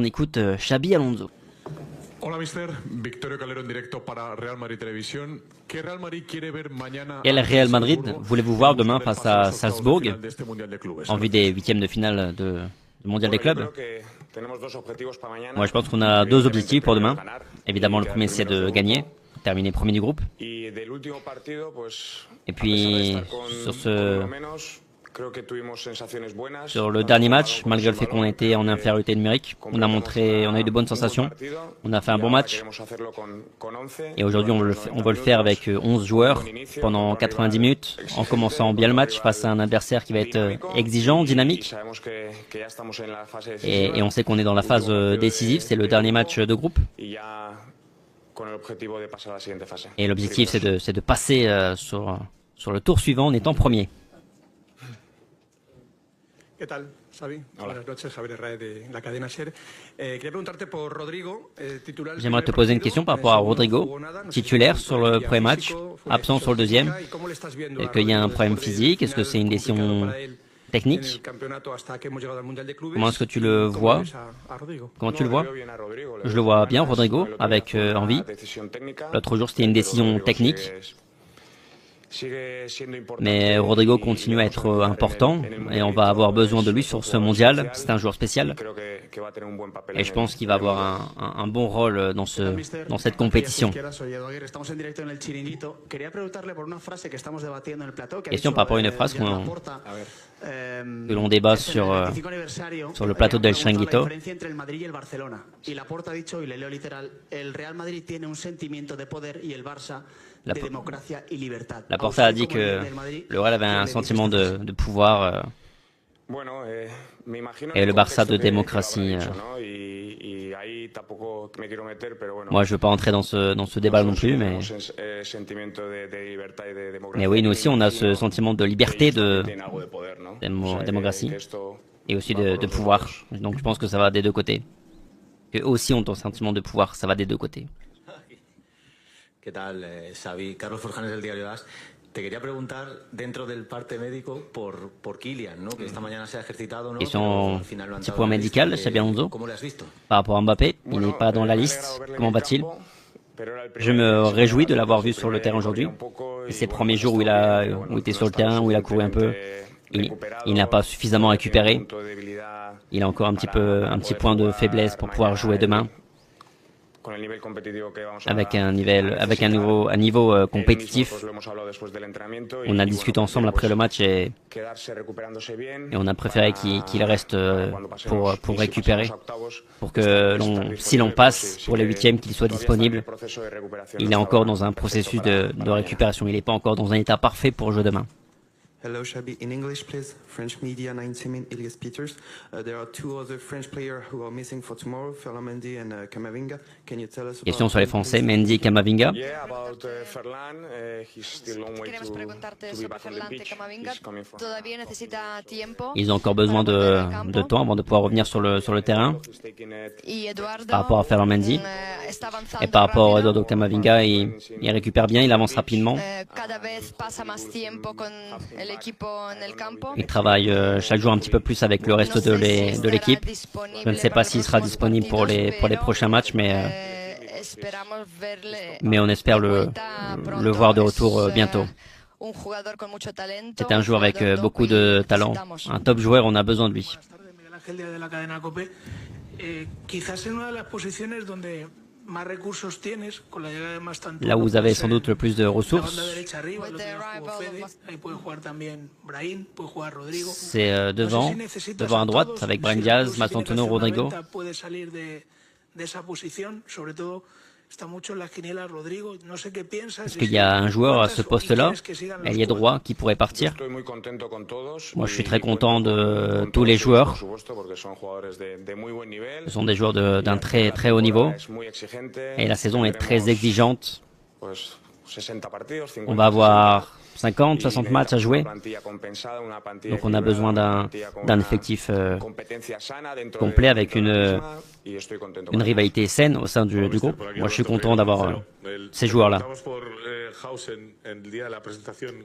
on écoute Xabi Alonso. Hola, mister. Victorio Calero en directo para Real Madrid Televisión. ¿Qué Real Madrid quiere ver mañana? Quel Real Madrid voulez-vous voir demain face à Salzbourg en vue des huitièmes de finale du Mondial des clubs? Moi, je pense qu'on a deux objectifs pour demain. Évidemment, le premier, c'est de gagner, terminer premier du groupe. Et puis, sur le dernier match, malgré le fait qu'on était en infériorité numérique, on a eu de bonnes sensations, on a fait un bon match. Et aujourd'hui, on veut le faire avec 11 joueurs pendant 90 minutes, en commençant bien le match face à un adversaire qui va être exigeant, dynamique. Et on sait qu'on est dans la phase décisive, c'est le dernier match de groupe. Et l'objectif, c'est de passer sur le tour suivant en étant premier. ¿Qué tal, Xavi? Buenas noches, Javier Herrera de la cadena SER. Quería preguntarte por Rodrigo, titular. J'aimerais te poser une question par rapport à Rodrigo, titulaire sur le premier match, absent sur le deuxième. Est-ce qu'il y a un problème physique? Est-ce que c'est une décision technique? Comment est-ce que tu le vois? Comment tu le vois? Je le vois bien, Rodrigo, avec envie. L'autre jour, c'était une décision technique. Mais Rodrigo continue à être important et on va avoir besoin de lui sur ce mondial. C'est un joueur spécial et je pense qu'il va avoir un bon rôle dans cette compétition. Question par rapport à une phrase que l'on débat sur le plateau del Chiringuito. Laporta a dit que le Real avait un sentiment de pouvoir et le Barça de démocratie. Moi, je ne veux pas entrer dans ce débat non plus, mais oui, nous aussi, on a ce sentiment de liberté, de démocratie et aussi de pouvoir. Donc, je pense que ça va des deux côtés. Eux aussi ont un sentiment de pouvoir, ça va des deux côtés. ¿Qué tal, Xavi? Carlos Forjanes del diario AS. Te quería preguntar, dentro del parte médico, por Kylian, ¿no? Que esta mañana se ha ejercitado, ¿no? Question, petit point médical, Xabi Alonso. Par rapport à Mbappé, il n'est pas dans la liste. Comment va-t-il? Je me réjouis de l'avoir vu sur le terrain aujourd'hui. Et ces premiers jours où il était sur le terrain, où il a couru un peu, il n'a pas suffisamment récupéré. Il a encore un petit point de faiblesse pour pouvoir jouer demain. Avec un niveau compétitif. On a discuté ensemble après le match et on a préféré qu'il reste pour récupérer, pour que si l'on passe pour les huitièmes, qu'il soit disponible. Il est encore dans un processus de récupération, il n'est pas encore dans un état parfait pour jouer demain. Hello, Xabi. In English, please. French media, 90 Ilias Peters. There are two other French players who are missing for tomorrow, Ferland Mendy and Camavinga. Can you tell us Question sur les Français, Mendy et Camavinga. Ils ont encore besoin de temps avant de pouvoir revenir sur le terrain. Par rapport à Ferland Mendy et par rapport à Eduardo Camavinga, il récupère bien, il avance rapidement. Il travaille chaque jour un petit peu plus avec le reste de l'équipe. Je ne sais pas s'il sera disponible pour les prochains matchs, mais on espère le voir de retour bientôt. C'est un joueur avec beaucoup de talent. Un top joueur, on a besoin de lui. Là où vous avez sans doute le plus de ressources, c'est devant à droite, avec Brahim Diaz, Mastantuono, Rodrigo. Est-ce qu'il y a un joueur à ce poste-là, ailier droit, qui pourrait partir? Moi, je suis très content de tous les joueurs. Ce sont des joueurs d'un très très haut niveau. Et la saison est très exigeante. On va avoir 50, 60 matchs à jouer. Donc on a besoin d'un effectif complet avec une rivalité saine au sein du groupe. Moi je suis content d'avoir ces joueurs-là.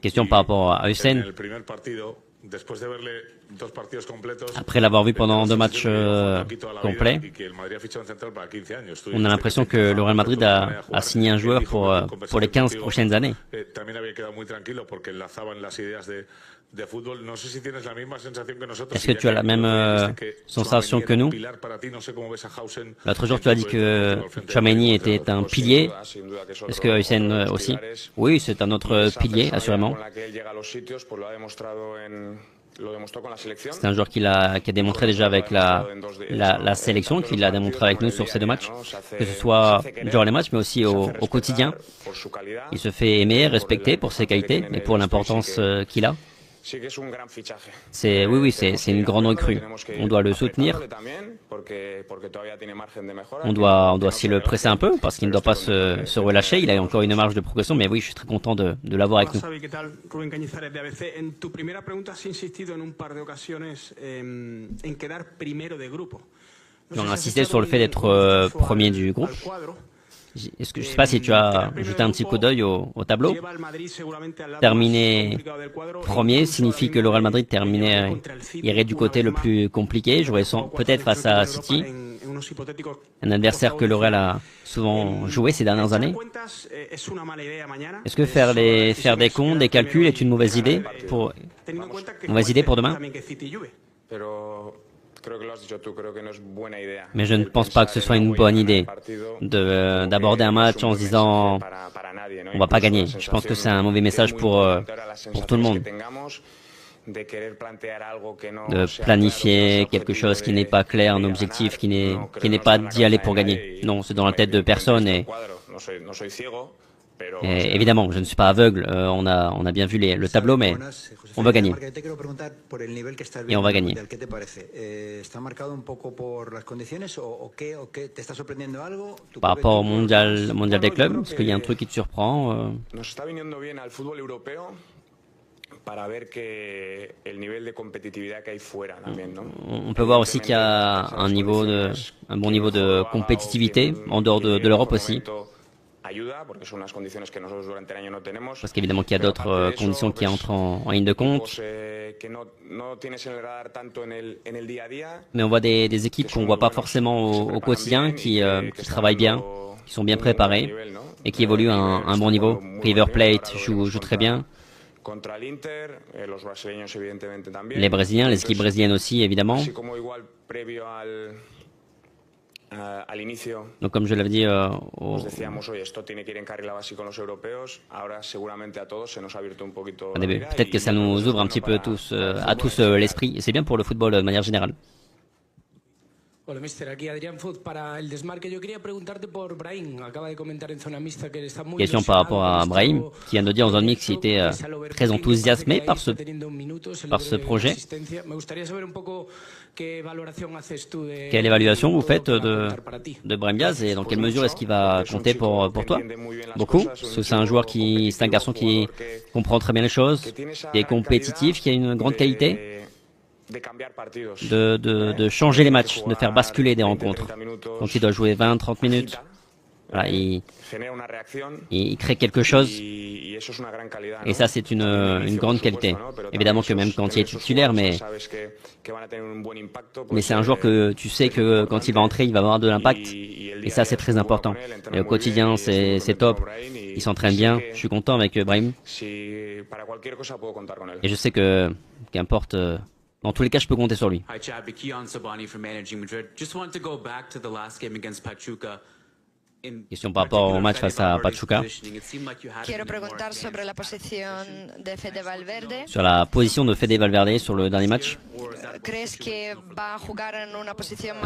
Question par rapport à Hussein. Après l'avoir vu pendant 2 matchs complets, on a l'impression que le Real Madrid a signé un joueur pour les 15 prochaines années. Est-ce que tu as la même sensation que nous? L'autre jour, tu as dit que Tchouaméni était un pilier. Est-ce que Hysén aussi? Oui, c'est un autre pilier, assurément. C'est un joueur qui a démontré déjà avec la sélection, qu'il a démontré avec nous sur ces 2 matchs, que ce soit durant les matchs, mais aussi au quotidien. Il se fait aimer, respecter pour ses qualités et pour l'importance qu'il a. Oui, c'est une grande recrue. On doit le soutenir. On doit aussi le presser un peu parce qu'il ne doit pas se relâcher. Il a encore une marge de progression, mais oui, je suis très content de l'avoir avec nous. Tu as insisté sur le fait d'être premier du groupe. Je ne sais pas si tu as jeté un petit coup d'œil au tableau. Terminer premier signifie que le Real Madrid irait du côté le plus compliqué, jouerait peut-être face à City, un adversaire que le Real a souvent joué ces dernières années. Est-ce que faire des comptes, des calculs est une mauvaise idée pour demain? Mais je ne pense pas que ce soit une bonne idée d'aborder un match en se disant on va pas gagner. Je pense que c'est un mauvais message pour tout le monde. De planifier quelque chose qui n'est pas clair, un objectif qui n'est pas d'y aller pour gagner. Non, c'est dans la tête de personne et évidemment, je ne suis pas aveugle, on a bien vu le tableau, mais on va gagner. Et on va gagner. Par rapport au mondial des clubs, est-ce qu'il y a un truc qui te surprend? On peut voir aussi qu'il y a un bon niveau de compétitivité en dehors de l'Europe aussi. Parce qu'évidemment qu'il y a d'autres conditions qui entrent en ligne de compte. Mais on voit des équipes qu'on ne voit pas forcément au quotidien, qui travaillent bien, qui sont bien préparées et qui évoluent à un bon niveau. River Plate joue très bien. Les Brésiliens, les équipes brésiliennes aussi, évidemment. Donc comme je l'avais dit, peut-être que ça nous ouvre un petit peu à tous l'esprit, et c'est bien pour le football de manière générale. Hola, mister. Aquí Adrián Foz para el desmarque. Yo quería preguntarte por Brahim. Acaba de comentar en zona mixta que está muy question par rapport à Brahim, qui vient de dire en zone mixte qu'il était très enthousiasmé par ce projet. Quelle évaluation vous faites de Brahim Diaz et dans quelle mesure est-ce qu'il va compter pour toi? Beaucoup, parce que c'est un garçon qui comprend très bien les choses, qui est compétitif, qui a une grande qualité. De changer les matchs, de faire basculer des rencontres. Donc il doit jouer 20-30 minutes. Voilà, il crée quelque chose. Et ça, c'est une grande qualité. Évidemment que même quand il est titulaire, mais c'est un joueur que tu sais que quand il va entrer, il va avoir de l'impact. Et ça, c'est très important. Et au quotidien, c'est top. Il s'entraîne bien. Je suis content avec Brahim. Et je sais que, qu'importe... Dans tous les cas, je peux compter sur lui. Question par rapport au match face à Pachuca. Sur la position de Fede Valverde sur le dernier match. Est-ce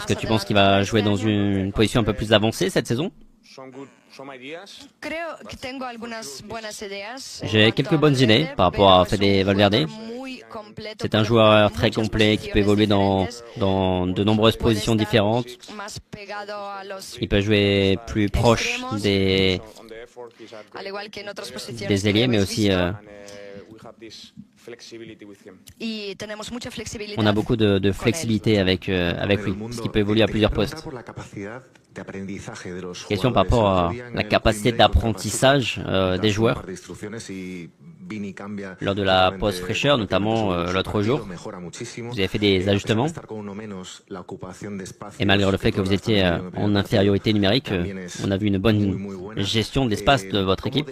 que tu penses qu'il va jouer dans une position un peu plus avancée cette saison? J'ai quelques bonnes idées par rapport à Fede Valverde. C'est un joueur très complet qui peut évoluer dans de nombreuses positions différentes. Il peut jouer plus proche des ailiers, mais aussi on a beaucoup de flexibilité avec lui, parce qu'il peut évoluer à plusieurs postes. Question par rapport à la capacité d'apprentissage des joueurs. lors de la pause fraîcheur, notamment l'autre jour. Vous avez fait des ajustements. Et malgré le fait que vous étiez en infériorité numérique, on a vu une bonne gestion de l'espace de votre équipe.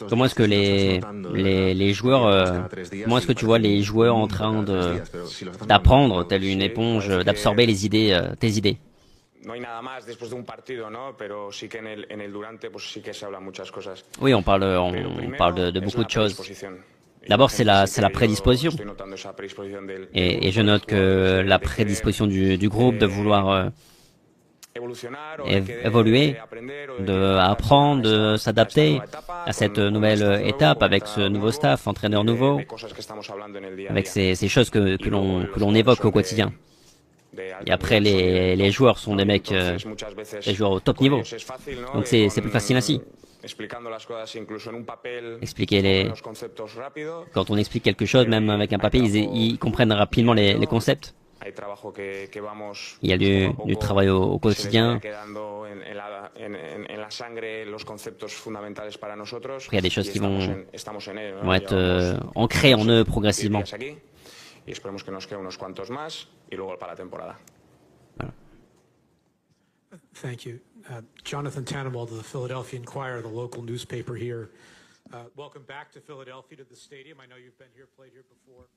Comment est-ce que les joueurs, comment est-ce que tu vois les joueurs en train d'apprendre, telle une éponge, d'absorber les idées, tes idées? Oui, on parle de beaucoup de choses. D'abord, c'est la prédisposition. Et je note que la prédisposition du groupe de vouloir évoluer, d'apprendre, de s'adapter à cette nouvelle étape avec ce nouveau staff, entraîneur nouveau, avec ces choses que l'on évoque au quotidien. Et après, les joueurs sont des mecs, des joueurs au top niveau. Donc c'est plus facile ainsi. Quand on explique quelque chose, même avec un papier, ils comprennent rapidement les concepts. Il y a du travail au quotidien. Après, il y a des choses qui vont être ancrées en eux progressivement. Y esperemos que nos queden unos cuantos más y luego para la temporada. Thank you. Jonathan Tannenwald of the Philadelphia Inquirer, the local newspaper here. Welcome back to Philadelphia, to the stadium. I know you've been here, played here before.